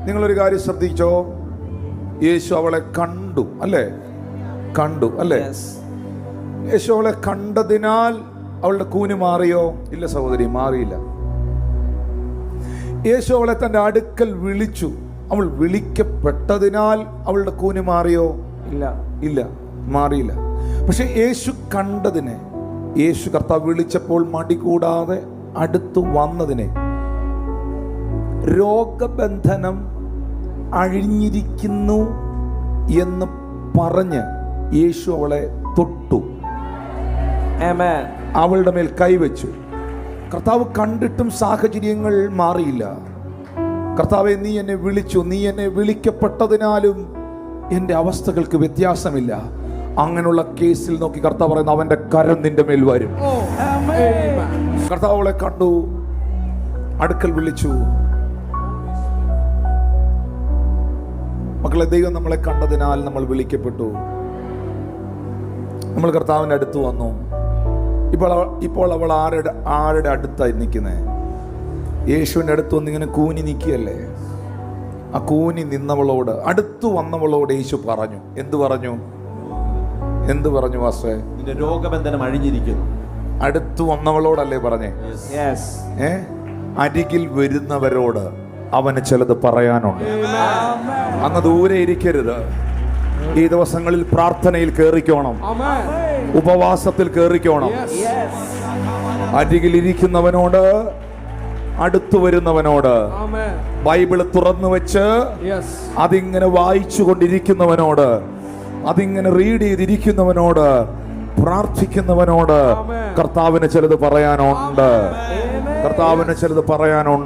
നിങ്ങളൊരു കാര്യം ശ്രദ്ധിച്ചോ, യേശു അവളെ കണ്ടു അല്ലേ? കണ്ടു അല്ലേ? യേശു അവളെ കണ്ടതിനാൽ അവളുടെ കൂന് മാറിയോ? ഇല്ല സഹോദരി, മാറിയില്ല. യേശു അവളെ തന്റെ അടുക്കൽ വിളിച്ചു. അവൾ വിളിക്കപ്പെട്ടതിനാൽ അവളുടെ കൂന് മാറിയോ? ഇല്ല, ഇല്ല, മാറിയില്ല. പക്ഷെ യേശു കണ്ടതിനെ, യേശു കർത്താവ് വിളിച്ചപ്പോൾ മടി കൂടാതെ അടുത്തു വന്നതിനെ, രോഗബന്ധനം അഴിഞ്ഞിരിക്കുന്നു എന്ന് പറഞ്ഞ് യേശു അവളെ തൊട്ടു, അവളുടെ മേൽ കൈവച്ചു. കർത്താവ് കണ്ടിട്ടും സാഹചര്യങ്ങൾ മാറിയില്ല. കർത്താവെ, നീ എന്നെ വിളിച്ചു, നീ എന്നെ വിളിക്കപ്പെട്ടതിനാലും എൻ്റെ അവസ്ഥകൾക്ക് വ്യത്യാസമില്ല. അങ്ങനെയുള്ള കേസിൽ നോക്കി കർത്താവ് പറയുന്നു, അവന്റെ കരം നിന്റെ മേൽ വരും. കർത്താവ് അവളെ കണ്ടു, അടുക്കൽ വിളിച്ചു. മക്കളെ, ദൈവം നമ്മളെ കണ്ടതിനാൽ നമ്മൾ വിളിക്കപ്പെട്ടു. നമ്മൾ കർത്താവിൻ്റെ അടുത്ത് വന്നു. ഇപ്പോൾ അവൾ ആരുടെ അടുത്തായി നിൽക്കുന്നത്? യേശുവിൻ്റെ അടുത്ത് വന്നിങ്ങനെ കൂനി നിൽക്കുകയല്ലേ? ആ കൂനി നിന്നവളോട്, അടുത്തു വന്നവളോട് യേശു പറഞ്ഞു. എന്തു പറഞ്ഞു? എന്തു പറഞ്ഞു വാസേ? നിന്റെ രോഗബന്ധനം അഴിഞ്ഞിരിക്കുന്നു. അടുത്തു വന്നവളോടല്ലേ പറഞ്ഞേ? അരികിൽ വരുന്നവരോട് അവന് ചിലത് പറയാനുണ്ട്. അങ്ങ് ദൂരെ ഇരിക്കരുത്. ഈ ദിവസങ്ങളിൽ പ്രാർത്ഥനയിൽ കേറിക്കോണം, ഉപവാസത്തിൽ കേറിക്കോണം. അരികിൽ ഇരിക്കുന്നവനോട്, അടുത്തു വരുന്നവനോട്, ബൈബിള് തുറന്നു വെച്ച് അതിങ്ങനെ വായിച്ചു കൊണ്ടിരിക്കുന്നവനോട്, അതിങ്ങനെ റീഡ് ചെയ്തിരിക്കുന്നവനോട്, പ്രാർത്ഥിക്കുന്നവനോട് കർത്താവിന് ചിലത് പറയാനുണ്ട്. കർത്താവിന് ചിലത് പറയാനുണ്ട്.